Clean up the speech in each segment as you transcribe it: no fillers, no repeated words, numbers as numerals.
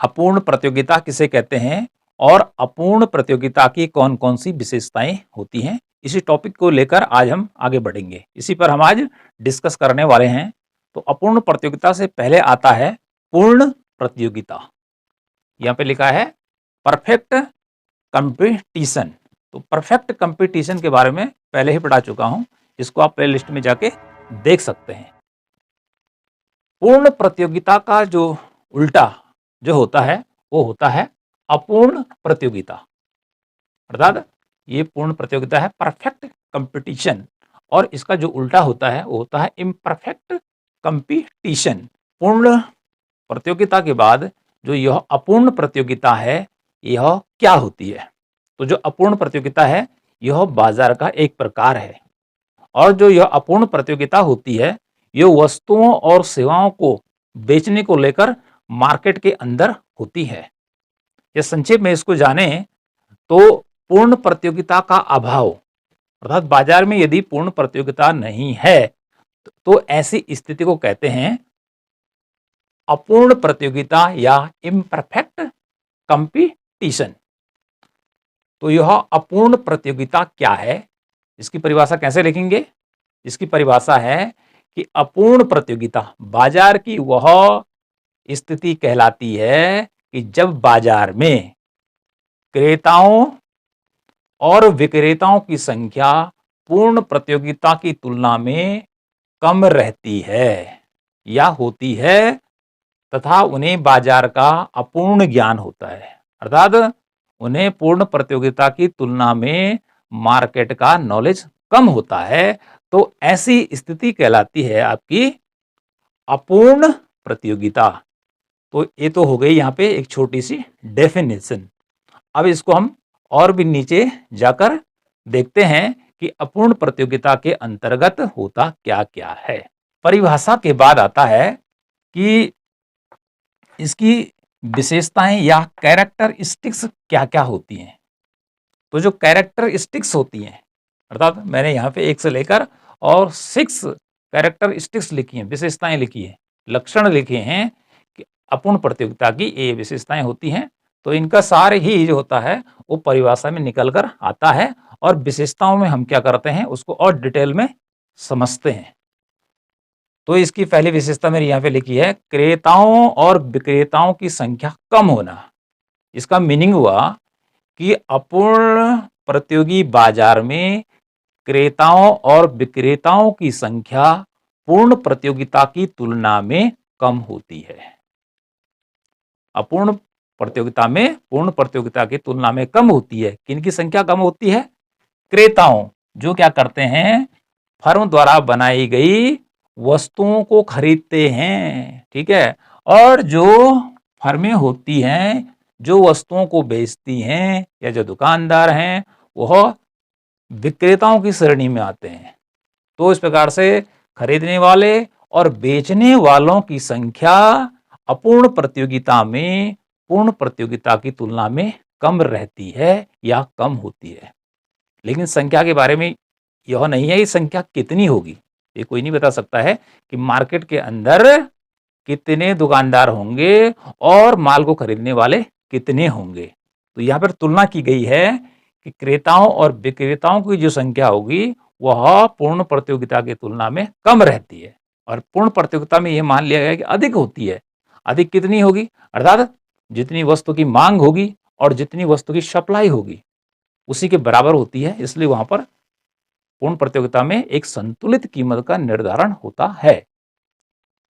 अपूर्ण प्रतियोगिता किसे कहते हैं और अपूर्ण प्रतियोगिता की कौन कौन सी विशेषताएं होती हैं, इसी टॉपिक को लेकर आज हम आगे बढ़ेंगे। इसी पर हम आज डिस्कस करने वाले हैं। तो अपूर्ण प्रतियोगिता से पहले आता है पूर्ण प्रतियोगिता। यहाँ पे लिखा है परफेक्ट कंपटीशन। तो परफेक्ट कंपटीशन के बारे में पहले ही पढ़ा चुका हूं, इसको आप प्लेलिस्ट में जाके देख सकते हैं। पूर्ण प्रतियोगिता का जो उल्टा जो होता है वो होता है अपूर्ण प्रतियोगिता। अर्थात ये पूर्ण प्रतियोगिता है परफेक्ट कंपटीशन, और इसका जो उल्टा होता है वो होता है इम्परफेक्ट कंपटीशन। पूर्ण प्रतियोगिता के बाद जो यह अपूर्ण प्रतियोगिता है यह क्या होती है? तो जो अपूर्ण प्रतियोगिता है यह बाजार का एक प्रकार है, और जो यह अपूर्ण प्रतियोगिता होती है यह वस्तुओं और सेवाओं को बेचने को लेकर मार्केट के अंदर होती है। यह संक्षेप में इसको जाने तो पूर्ण प्रतियोगिता का अभाव, अर्थात बाजार में यदि पूर्ण प्रतियोगिता नहीं है तो ऐसी स्थिति को कहते हैं अपूर्ण प्रतियोगिता या इम्परफेक्ट कंपटीशन। तो यह अपूर्ण प्रतियोगिता क्या है, इसकी परिभाषा कैसे लिखेंगे? इसकी परिभाषा है कि अपूर्ण प्रतियोगिता बाजार की वह स्थिति कहलाती है कि जब बाजार में क्रेताओं और विक्रेताओं की संख्या पूर्ण प्रतियोगिता की तुलना में कम रहती है या होती है तथा उन्हें बाजार का अपूर्ण ज्ञान होता है। अर्थात उन्हें पूर्ण प्रतियोगिता की तुलना में मार्केट का नॉलेज कम होता है, तो ऐसी स्थिति कहलाती है आपकी अपूर्ण प्रतियोगिता। तो ये तो हो गई यहाँ पे एक छोटी सी डेफिनेशन। अब इसको हम और भी नीचे जाकर देखते हैं कि अपूर्ण प्रतियोगिता के अंतर्गत होता क्या क्या है। परिभाषा के बाद आता है कि इसकी विशेषताएं या कैरेक्टरिस्टिक्स क्या क्या होती हैं। तो जो कैरेक्टरिस्टिक्स होती हैं, अर्थात मैंने यहाँ पे 1 से लेकर और 6 कैरेक्टरिस्टिक्स लिखी हैं, विशेषताएं लिखी हैं, लक्षण लिखे हैं कि अपूर्ण प्रतियोगिता की ये विशेषताएं होती हैं। तो इनका सार ही जो होता है वो परिभाषा में निकल कर आता है, और विशेषताओं में हम क्या करते हैं उसको और डिटेल में समझते हैं। तो इसकी पहली विशेषता मेरी यहाँ पे लिखी है क्रेताओं और विक्रेताओं की संख्या कम होना। इसका मीनिंग हुआ कि अपूर्ण प्रतियोगी बाजार में क्रेताओं और विक्रेताओं की संख्या पूर्ण प्रतियोगिता की तुलना में कम होती है। अपूर्ण प्रतियोगिता में पूर्ण प्रतियोगिता की तुलना में कम होती है। किनकी संख्या कम होती है? क्रेताओं, जो क्या करते हैं फर्म द्वारा बनाई गई वस्तुओं को खरीदते हैं, ठीक है। और जो फर्में होती हैं जो वस्तुओं को बेचती हैं या जो दुकानदार हैं वह विक्रेताओं की श्रेणी में आते हैं। तो इस प्रकार से खरीदने वाले और बेचने वालों की संख्या अपूर्ण प्रतियोगिता में पूर्ण प्रतियोगिता की तुलना में कम रहती है या कम होती है। लेकिन संख्या के बारे में यह नहीं है कि संख्या कितनी होगी, ये कोई नहीं बता सकता है कि मार्केट के अंदर कितने दुकानदार होंगे और माल को खरीदने वाले कितने होंगे। तो यहाँ पर तुलना की गई है कि क्रेताओं और विक्रेताओं की जो संख्या होगी वह पूर्ण प्रतियोगिता की तुलना में कम रहती है, और पूर्ण प्रतियोगिता में यह मान लिया गया कि अधिक होती है। अधिक कितनी होगी? अर्थात जितनी वस्तु की मांग होगी और जितनी वस्तु की सप्लाई होगी उसी के बराबर होती है, इसलिए वहां पर पूर्ण प्रतियोगिता में एक संतुलित कीमत का निर्धारण होता है।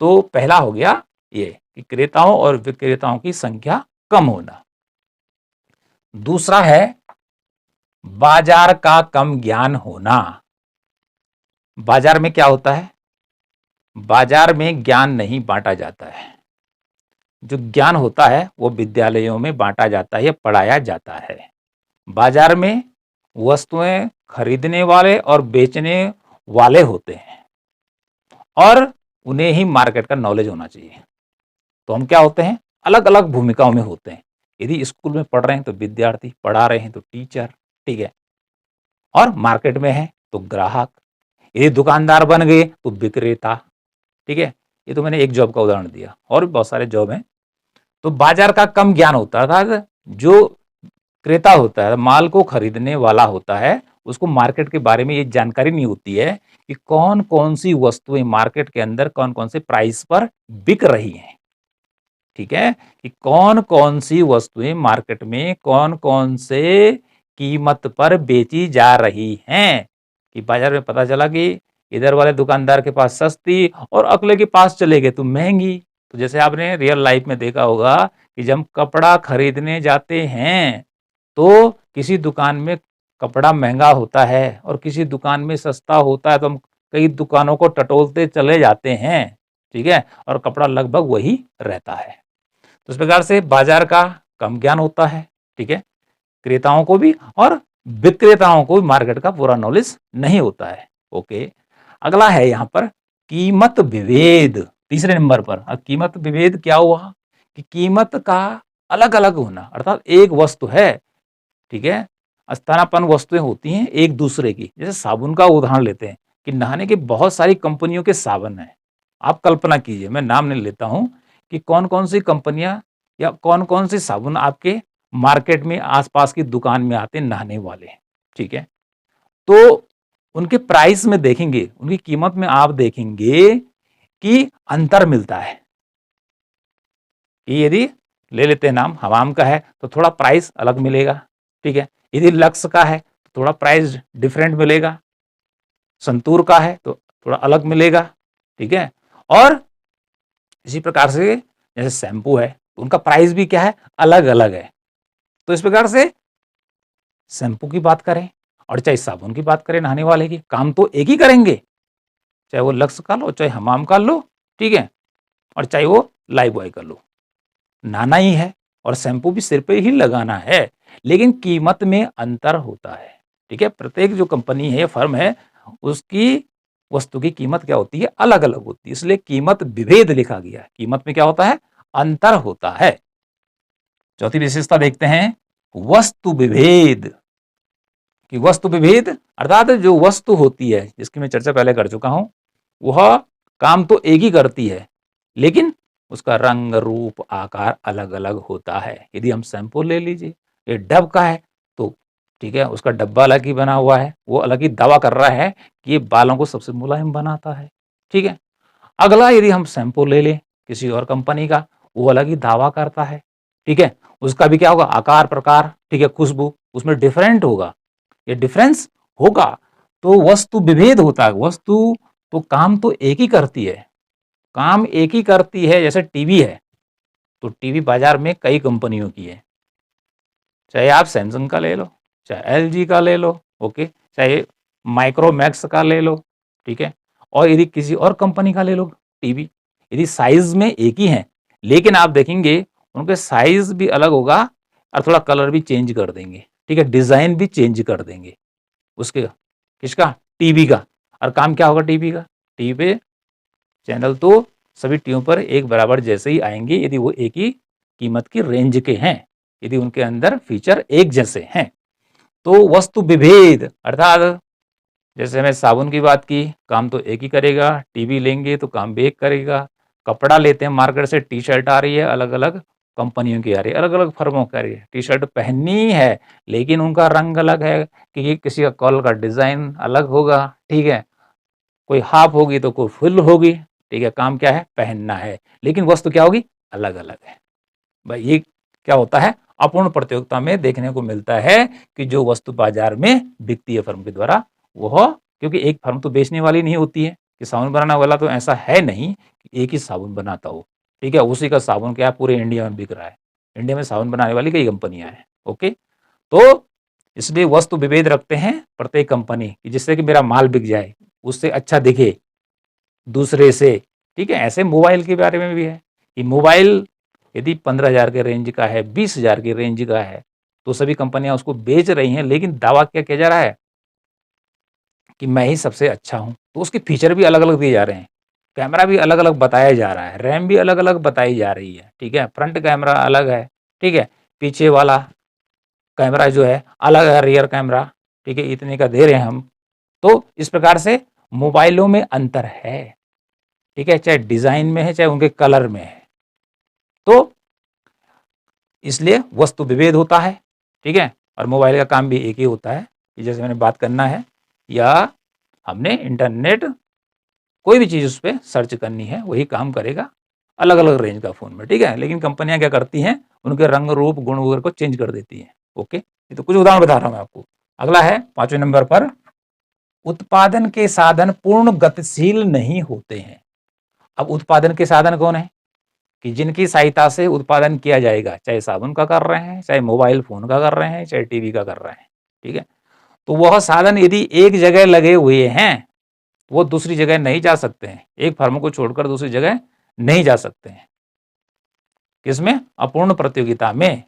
तो पहला हो गया ये कि क्रेताओं और विक्रेताओं की संख्या कम होना। दूसरा है बाजार का कम ज्ञान होना। बाजार में क्या होता है? बाजार में ज्ञान नहीं बांटा जाता है। जो ज्ञान होता है वो विद्यालयों में बांटा जाता है या पढ़ाया जाता है। बाजार में वस्तुएं खरीदने वाले और बेचने वाले होते हैं, और उन्हें ही मार्केट का नॉलेज होना चाहिए। तो हम क्या होते हैं? अलग अलग भूमिकाओं में होते हैं। यदि स्कूल में पढ़ रहे हैं तो विद्यार्थी, पढ़ा रहे हैं तो टीचर, ठीक है, और मार्केट में है तो ग्राहक, यदि दुकानदार बन गए तो विक्रेता, ठीक है। ये तो मैंने एक जॉब का उदाहरण दिया, और भी बहुत सारे जॉब हैं। तो बाजार का कम ज्ञान होता है, अर्थात जो क्रेता होता है, माल को खरीदने वाला होता है, उसको मार्केट के बारे में ये जानकारी नहीं होती है कि कौन कौन सी वस्तुएं मार्केट के अंदर कौन कौन से प्राइस पर बिक रही हैं। ठीक है, कि कौन कौन सी वस्तुएं मार्केट में कौन कौन से कीमत पर बेची जा रही हैं। कि बाजार में पता चला कि इधर वाले दुकानदार के पास सस्ती और अगले के पास चले गए तो महंगी। तो जैसे आपने रियल लाइफ में देखा होगा कि जब कपड़ा खरीदने जाते हैं तो किसी दुकान में कपड़ा महंगा होता है और किसी दुकान में सस्ता होता है, तो हम कई दुकानों को टटोलते चले जाते हैं। ठीक है, और कपड़ा लगभग वही रहता है। तो इस प्रकार से बाजार का कम ज्ञान होता है। ठीक है, क्रेताओं को भी और विक्रेताओं को भी मार्केट का पूरा नॉलेज नहीं होता है। ओके, अगला है यहाँ पर कीमत विभेद। तीसरे नंबर पर कीमत विभेद क्या हुआ कि कीमत का अलग अलग होना, अर्थात एक वस्तु है, ठीक है, स्थानापन्न वस्तुएं होती हैं एक दूसरे की। जैसे साबुन का उदाहरण लेते हैं कि नहाने की बहुत सारी कंपनियों के साबुन हैं। आप कल्पना कीजिए, मैं नाम नहीं लेता हूं कि कौन कौन सी कंपनियां या कौन कौन सी साबुन आपके मार्केट में आसपास की दुकान में आते नहाने वाले। ठीक है, तो उनके प्राइस में देखेंगे, उनकी कीमत में आप देखेंगे कि अंतर मिलता है। कि यदि ले लेते हैं नाम हमाम का है तो थोड़ा प्राइस अलग मिलेगा। ठीक है, यदि लक्स का है तो थोड़ा प्राइस डिफरेंट मिलेगा, संतूर का है तो थोड़ा अलग मिलेगा। ठीक है, और इसी प्रकार से जैसे शैम्पू है तो उनका प्राइस भी क्या है, अलग अलग है। तो इस प्रकार से शैम्पू की बात करें और चाहे साबुन की बात करें, नहाने वाले की, काम तो एक ही करेंगे, चाहे वो लक्स का लो चाहे हमाम का लो। ठीक है, और चाहे वो लाइफ बॉय का लो, नहाना ही है और शैम्पू भी सिर पे ही लगाना है, लेकिन कीमत में अंतर होता है। ठीक है, प्रत्येक जो कंपनी है, फर्म है, उसकी वस्तु की कीमत क्या होती है, अलग अलग होती है, इसलिए कीमत विभेद लिखा गया है। कीमत में क्या होता है, अंतर होता है। चौथी विशेषता देखते हैं, वस्तु विभेद। कि वस्तु विभेद अर्थात जो वस्तु होती है जिसकी मैं चर्चा पहले कर चुका हूं, वह काम तो एक ही करती है, लेकिन उसका रंग रूप आकार अलग अलग होता है। यदि हम शैम्पू ले लीजिए, ये डब का है तो ठीक है, उसका डब्बा अलग ही बना हुआ है, वो अलग ही दावा कर रहा है कि ये बालों को सबसे मुलायम बनाता है। ठीक है, अगला यदि हम शैम्पू ले लें किसी और कंपनी का, वो अलग ही दावा करता है। ठीक है, उसका भी क्या होगा, आकार प्रकार, ठीक है, खुशबू उसमें डिफरेंट होगा, ये डिफरेंस होगा। तो वस्तु विभेद होता है। वस्तु तो काम तो एक ही करती है, काम एक ही करती है। जैसे टीवी है तो टीवी बाजार में कई कंपनियों की है, चाहे आप सैमसंग का ले लो, चाहे एलजी का ले लो, ओके, चाहे माइक्रोमैक्स का ले लो। ठीक है, और यदि किसी और कंपनी का ले लो टीवी, यदि साइज में एक ही है, लेकिन आप देखेंगे उनके साइज भी अलग होगा और थोड़ा कलर भी चेंज कर देंगे। ठीक है, डिजाइन भी चेंज कर देंगे उसके, किसका, टीवी का। और काम क्या होगा टीवी का, टीवी पे चैनल तो सभी टीवियों पर एक बराबर जैसे ही आएंगे यदि वो एक ही कीमत की रेंज के हैं, यदि उनके अंदर फीचर एक जैसे हैं। तो वस्तु विभेद अर्थात जैसे मैं साबुन की बात की, काम तो एक ही करेगा, टीवी लेंगे तो काम भी एक करेगा, कपड़ा लेते हैं मार्केट से, टी शर्ट आ रही है अलग अलग कंपनियों की आ रही है, अलग अलग फर्मों की आ रही है, टी शर्ट पहननी है लेकिन उनका रंग अलग है, कि किसी का कॉलर का डिजाइन अलग होगा। ठीक है, कोई हाफ होगी तो कोई फुल होगी। ठीक है, काम क्या है, पहनना है, लेकिन वस्तु क्या होगी, अलग अलग है। भाई ये क्या होता है, अपूर्ण प्रतियोगिता में देखने को मिलता है कि जो वस्तु बाजार में बिकती है फर्म के द्वारा, वह, क्योंकि एक फर्म तो बेचने वाली नहीं होती है, कि साबुन बनाने वाला तो ऐसा है नहीं कि एक ही साबुन बनाता हो। ठीक है, उसी का साबुन क्या है पूरे इंडिया में बिक रहा है, इंडिया में साबुन बनाने वाली कई कंपनियां हैं। ओके, तो इसलिए वस्तु विभेद रखते हैं प्रत्येक कंपनी की, जिससे कि मेरा माल बिक जाए, उससे अच्छा दिखे दूसरे से। ठीक है, ऐसे मोबाइल के बारे में भी है कि मोबाइल यदि 15,000 के रेंज का है, 20,000 की रेंज का है, तो सभी कंपनियां उसको बेच रही हैं, लेकिन दावा क्या किया जा रहा है कि मैं ही सबसे अच्छा हूं। तो उसके फीचर भी अलग अलग दिए जा रहे हैं, कैमरा भी अलग अलग बताया जा रहा है, रैम भी अलग अलग बताई जा रही है। ठीक है, फ्रंट कैमरा अलग है, ठीक है, पीछे वाला कैमरा जो है अलग है, रियर कैमरा, ठीक है, इतने का दे रहे हैं हम। तो इस प्रकार से मोबाइलों में अंतर है। ठीक है, चाहे डिजाइन में है चाहे उनके कलर में है। तो इसलिए वस्तु विभेद होता है, ठीक है। और मोबाइल का काम भी एक ही होता है कि जैसे मैंने बात करना है या हमने इंटरनेट कोई भी चीज़ उस पर सर्च करनी है, वही काम करेगा अलग अलग रेंज का फ़ोन में, ठीक है। लेकिन कंपनियां क्या करती हैं, उनके रंग रूप गुण वगैरह को चेंज कर देती हैं। ओके, ये तो कुछ उदाहरण बता रहा हूं मैं आपको। अगला है 5वें नंबर पर, उत्पादन के साधन पूर्ण गतिशील नहीं होते हैं। अब उत्पादन के साधन कौन है कि जिनकी सहायता से उत्पादन किया जाएगा, चाहे साबुन का कर रहे हैं, चाहे मोबाइल फोन का कर रहे हैं, चाहे टीवी का कर रहे हैं, ठीक है। तो वह साधन यदि एक जगह लगे हुए हैं, वो दूसरी जगह नहीं जा सकते हैं, एक फर्म को छोड़कर दूसरी जगह नहीं जा सकते हैं। किसमें? अपूर्ण प्रतियोगिता में।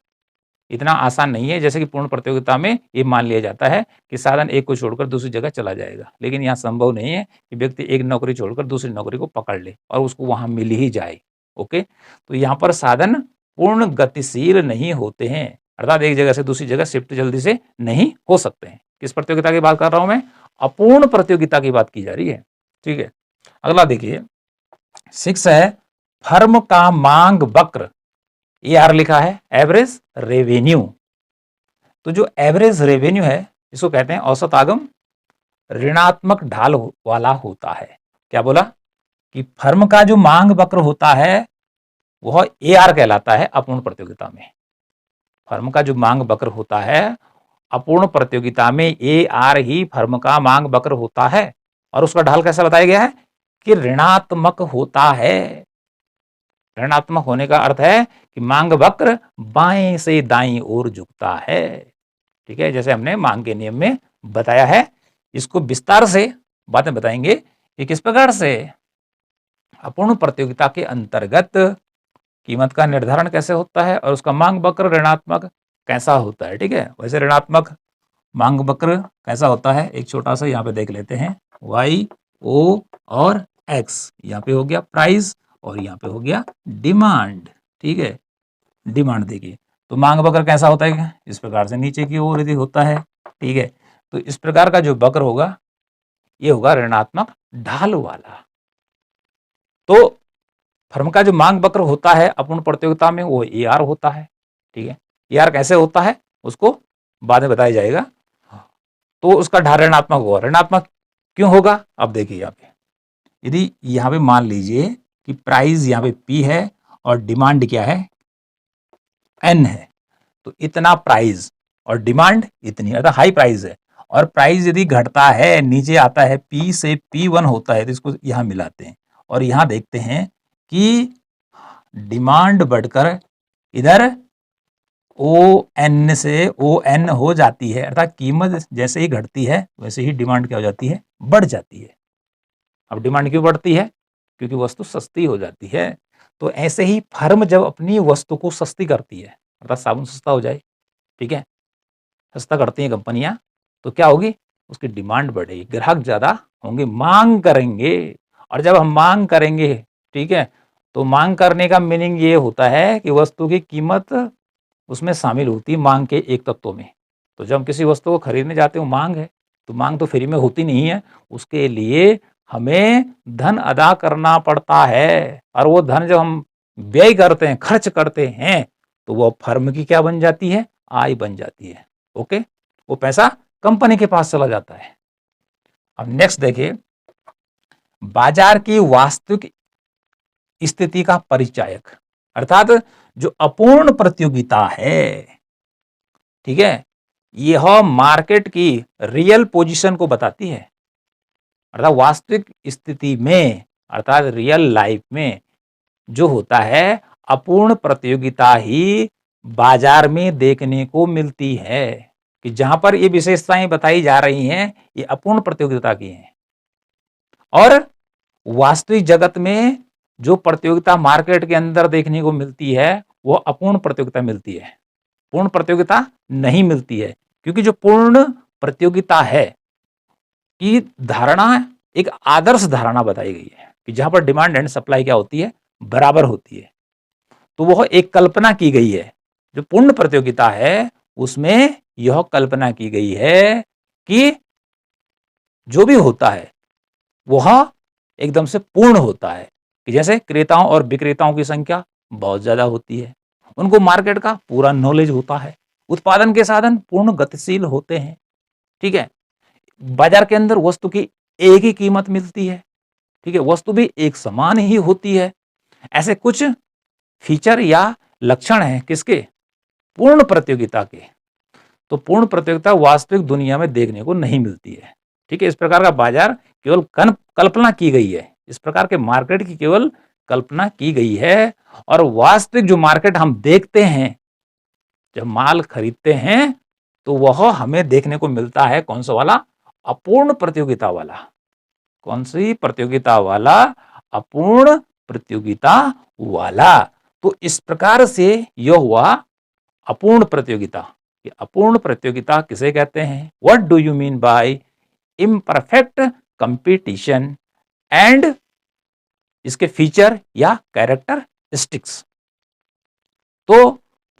इतना आसान नहीं है जैसे कि पूर्ण प्रतियोगिता में ये मान लिया जाता है कि साधन एक को छोड़कर दूसरी जगह चला जाएगा, लेकिन यहाँ संभव नहीं है कि व्यक्ति एक नौकरी छोड़कर दूसरी नौकरी को पकड़ ले और उसको वहां मिल ही जाए। ओके, तो यहाँ पर साधन पूर्ण गतिशील नहीं होते हैं, अर्थात एक जगह से दूसरी जगह शिफ्ट जल्दी से नहीं हो सकते हैं। किस प्रतियोगिता की बात कर रहा हूं मैं? अपूर्ण प्रतियोगिता की बात की जा रही है, ठीक है। अगला देखिए 6 है, फर्म का मांग वक्र, ये आर लिखा है एवरेज रेवेन्यू। तो जो एवरेज रेवेन्यू है इसको कहते हैं औसत आगम ऋणात्मक ढाल वाला होता है। क्या बोला कि फर्म का जो मांग वक्र होता है वह ए आर कहलाता है अपूर्ण प्रतियोगिता में। फर्म का जो मांग वक्र होता है अपूर्ण प्रतियोगिता में ए आर ही फर्म का मांग वक्र होता है, और उसका ढाल कैसा बताया गया है कि ऋणात्मक होता है। ऋणात्मक होने का अर्थ है कि मांग वक्र बाएं से दाईं ओर झुकता है, ठीक है, जैसे हमने मांग के नियम में बताया है। इसको विस्तार से बातें बताएंगे कि किस प्रकार से अपूर्ण प्रतियोगिता के अंतर्गत कीमत का निर्धारण कैसे होता है और उसका मांग वक्र ऋणात्मक कैसा होता है, ठीक है। वैसे ऋणात्मक मांग वक्र कैसा होता है, एक छोटा सा यहाँ पे देख लेते हैं। वाई ओ और एक्स, यहाँ पे हो गया प्राइस और यहाँ पे हो गया डिमांड, ठीक है। डिमांड देखिए, तो मांग वक्र कैसा होता है, इस प्रकार से नीचे की ओर यदि होता है, ठीक है। तो इस प्रकार का जो वक्र होगा ये होगा ऋणात्मक ढाल वाला। तो फर्म का जो मांग वक्र होता है अपूर्ण प्रतियोगिता में वो ए आर होता है, ठीक है। ए आर कैसे होता है उसको बाद में बताया जाएगा। तो उसका ढाल ऋणात्मक होगा। ऋणात्मक क्यों होगा, अब देखिए यहाँ पे यदि यहाँ पे मान लीजिए कि प्राइस यहाँ पे पी है और डिमांड क्या है एन है, तो इतना प्राइस और डिमांड इतनी, अर्थात हाई प्राइस है, और प्राइस यदि घटता है नीचे आता है पी से P1 होता है, तो इसको यहां मिलाते हैं और यहां देखते हैं कि डिमांड बढ़कर इधर ON से ON हो जाती है, अर्थात कीमत जैसे ही घटती है वैसे ही डिमांड क्या हो जाती है, बढ़ जाती है। अब डिमांड क्यों बढ़ती है, क्योंकि वस्तु सस्ती हो जाती है। तो ऐसे ही फर्म जब अपनी वस्तु को सस्ती करती है, अर्थात साबुन सस्ता हो जाए, ठीक है, सस्ता करती हैं कंपनियां, तो क्या होगी, उसकी डिमांड बढ़ेगी, ग्राहक ज्यादा होंगे, मांग करेंगे। और जब हम मांग करेंगे, ठीक है, तो मांग करने का मीनिंग ये होता है कि वस्तु की कीमत उसमें शामिल होती है मांग के एक तत्वों में। तो जब हम किसी वस्तु को खरीदने जाते हो मांग है, तो मांग तो फ्री में होती नहीं है, उसके लिए हमें धन अदा करना पड़ता है। और वो धन जब हम व्यय करते हैं, खर्च करते हैं, तो वो फर्म की क्या बन जाती है, आय बन जाती है। ओके, वो पैसा कंपनी के पास चला जाता है। अब नेक्स्ट देखिए, बाजार की वास्तविक स्थिति का परिचायक, अर्थात जो अपूर्ण प्रतियोगिता है, ठीक है, यह मार्केट की रियल पोजीशन को बताती है। अर्थात वास्तविक स्थिति में, अर्थात रियल लाइफ में जो होता है अपूर्ण प्रतियोगिता ही बाजार में देखने को मिलती है, कि जहां पर ये विशेषताएं बताई जा रही हैं ये अपूर्ण प्रतियोगिता की हैं। और वास्तविक जगत में जो प्रतियोगिता मार्केट के अंदर देखने को मिलती है वो अपूर्ण प्रतियोगिता मिलती है, पूर्ण प्रतियोगिता नहीं मिलती है। क्योंकि जो पूर्ण प्रतियोगिता है की धारणा एक आदर्श धारणा बताई गई है कि जहां पर डिमांड एंड सप्लाई क्या होती है, बराबर होती है। तो वह एक कल्पना की गई है। जो पूर्ण प्रतियोगिता है उसमें यह कल्पना की गई है कि जो भी होता है वह एकदम से पूर्ण होता है, कि जैसे क्रेताओं और विक्रेताओं की संख्या बहुत ज्यादा होती है उनको मार्केट का पूरा नॉलेज होता है, उत्पादन के साधन पूर्ण गतिशील होते हैं, ठीक है। बाजार के अंदर वस्तु की एक ही कीमत मिलती है, ठीक है, वस्तु भी एक समान ही होती है। ऐसे कुछ फीचर या लक्षण हैं किसके? पूर्ण प्रतियोगिता के। तो पूर्ण प्रतियोगिता वास्तविक दुनिया में देखने को नहीं मिलती है, ठीक है। इस प्रकार का बाजार केवल कल्पना की गई है, इस प्रकार के मार्केट की केवल कल्पना की गई है। और वास्तविक जो मार्केट हम देखते हैं, जब माल खरीदते हैं, तो वह हमें देखने को मिलता है कौन सा वाला? अपूर्ण प्रतियोगिता वाला। कौन सी प्रतियोगिता वाला? अपूर्ण प्रतियोगिता वाला। तो इस प्रकार से यह हुआ अपूर्ण प्रतियोगिता। अपूर्ण प्रतियोगिता किसे कहते हैं? What do you mean by imperfect competition and इसके फीचर या कैरेक्टरिस्टिक्स। तो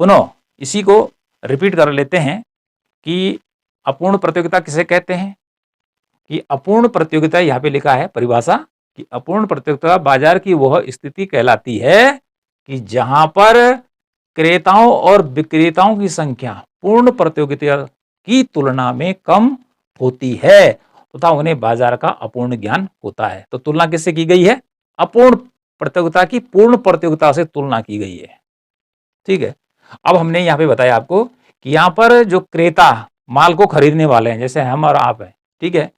पुनः इसी को रिपीट कर लेते हैं कि अपूर्ण प्रतियोगिता किसे कहते हैं? कि अपूर्ण प्रतियोगिता, यहां पे लिखा है परिभाषा कि अपूर्ण प्रतियोगिता बाजार की वह स्थिति कहलाती है कि जहां पर क्रेताओं और विक्रेताओं की संख्या पूर्ण प्रतियोगिता की तुलना में कम होती है तथा उन्हें बाजार का अपूर्ण ज्ञान होता है। तो तुलना किससे की गई है? अपूर्ण प्रतियोगिता की पूर्ण प्रतियोगिता से तुलना की गई है, ठीक है। अब हमने यहाँ पे बताया आपको कि यहाँ पर जो क्रेता माल को खरीदने वाले हैं, जैसे हम और आप हैं, ठीक है,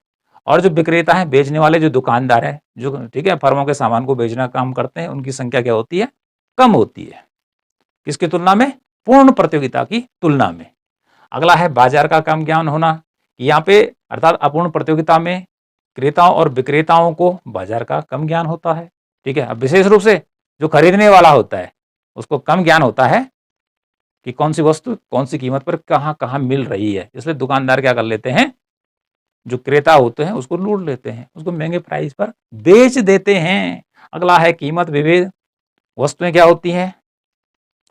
और जो विक्रेता हैं, बेचने वाले जो दुकानदार हैं, जो ठीक है फर्मों के सामान को बेचना काम करते हैं, उनकी संख्या क्या होती है? कम होती है। किसकी तुलना में? पूर्ण प्रतियोगिता की तुलना में। अगला है बाजार का कम ज्ञान होना। यहाँ पे अर्थात अपूर्ण प्रतियोगिता में क्रेताओं और विक्रेताओं को बाजार का कम ज्ञान होता है, ठीक है। अब विशेष रूप से जो खरीदने वाला होता है उसको कम ज्ञान होता है कि कौन सी वस्तु कौन सी कीमत पर कहां कहां मिल रही है। इसलिए दुकानदार क्या कर लेते हैं? जो क्रेता होते हैं उसको लूट लेते हैं, उसको महंगे प्राइस पर बेच देते हैं। अगला है कीमत विभेद। वस्तुएं क्या होती हैं?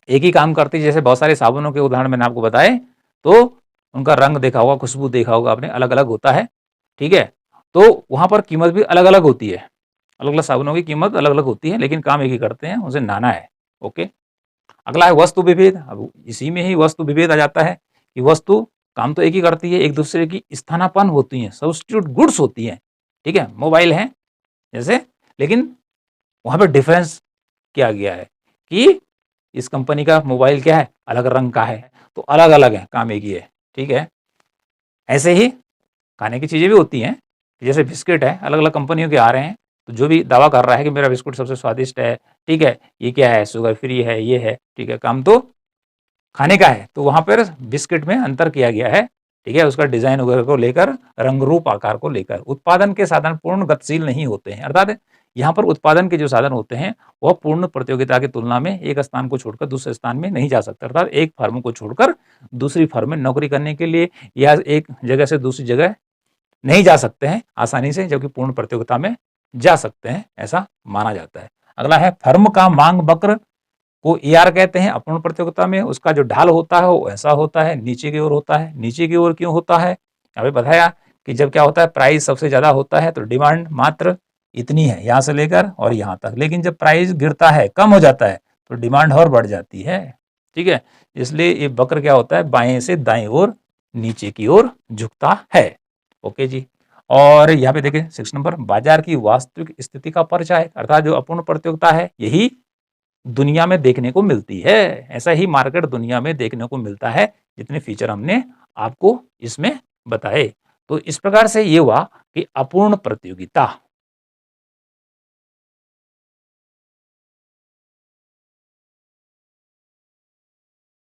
एक ही काम करती है। जैसे बहुत सारे साबुनों के उदाहरण मैंने आपको बताए, तो उनका रंग देखा होगा, खुशबू देखा होगा आपने, अलग अलग होता है, ठीक है। तो वहां पर कीमत भी अलग अलग होती है, अलग अलग साबुनों की कीमत अलग अलग होती है, लेकिन काम एक ही करते हैं, उसे नहाना है, ओके। अगला है वस्तु विभेद। अब इसी में ही वस्तु विभेद आ जाता है कि वस्तु काम तो एक ही करती है, एक दूसरे की स्थानापन्न होती हैं, सब्स्टिट्यूट गुड्स होती हैं, ठीक है। मोबाइल है जैसे, लेकिन वहां पर डिफरेंस किया गया है कि इस कंपनी का मोबाइल क्या है? अलग रंग का है, तो अलग अलग है, काम एक ही है, ठीक है। ऐसे ही खाने की चीजें भी होती हैं, जैसे बिस्किट है, अलग अलग कंपनियों के आ रहे हैं, तो जो भी दावा कर रहा है कि मेरा बिस्कुट सबसे स्वादिष्ट है, ठीक है, ये क्या है? शुगर फ्री है, ये है, ठीक है, काम तो खाने का है। तो वहां पर बिस्किट में अंतर किया गया है, ठीक है, उसका डिजाइन वगैरह को लेकर, रंग रूप आकार को लेकर। उत्पादन के साधन पूर्ण गतिशील नहीं होते हैं, अर्थात यहाँ पर उत्पादन के जो साधन होते हैं वह पूर्ण प्रतियोगिता की तुलना में एक स्थान को छोड़कर दूसरे स्थान में नहीं जा सकते, अर्थात एक फर्म को छोड़कर दूसरी फर्म में नौकरी करने के लिए या एक जगह से दूसरी जगह नहीं जा सकते हैं आसानी से, जबकि पूर्ण प्रतियोगिता में जा सकते हैं, ऐसा माना जाता है। अगला है फर्म का मांग वक्र को AR कहते हैं। अपूर्ण प्रतियोगिता में उसका जो ढाल होता है वो ऐसा होता है, नीचे की ओर होता है। नीचे की ओर क्यों होता है? अभी बताया कि जब क्या होता है, प्राइस सबसे ज्यादा होता है तो डिमांड मात्र इतनी है, यहां से लेकर और यहां तक, लेकिन जब प्राइस गिरता है, कम हो जाता है, तो डिमांड और बढ़ जाती है, ठीक है। इसलिए ये वक्र क्या होता है? बाएं से दाएं ओर नीचे की ओर झुकता है, ओके जी। और यहाँ पे देखिए 6 नंबर, बाजार की वास्तविक स्थिति का परिचय, अर्थात जो अपूर्ण प्रतियोगिता है यही दुनिया में देखने को मिलती है। ऐसा ही मार्केट दुनिया में देखने को मिलता है, जितने फीचर हमने आपको इसमें बताए। तो इस प्रकार से ये हुआ कि अपूर्ण प्रतियोगिता।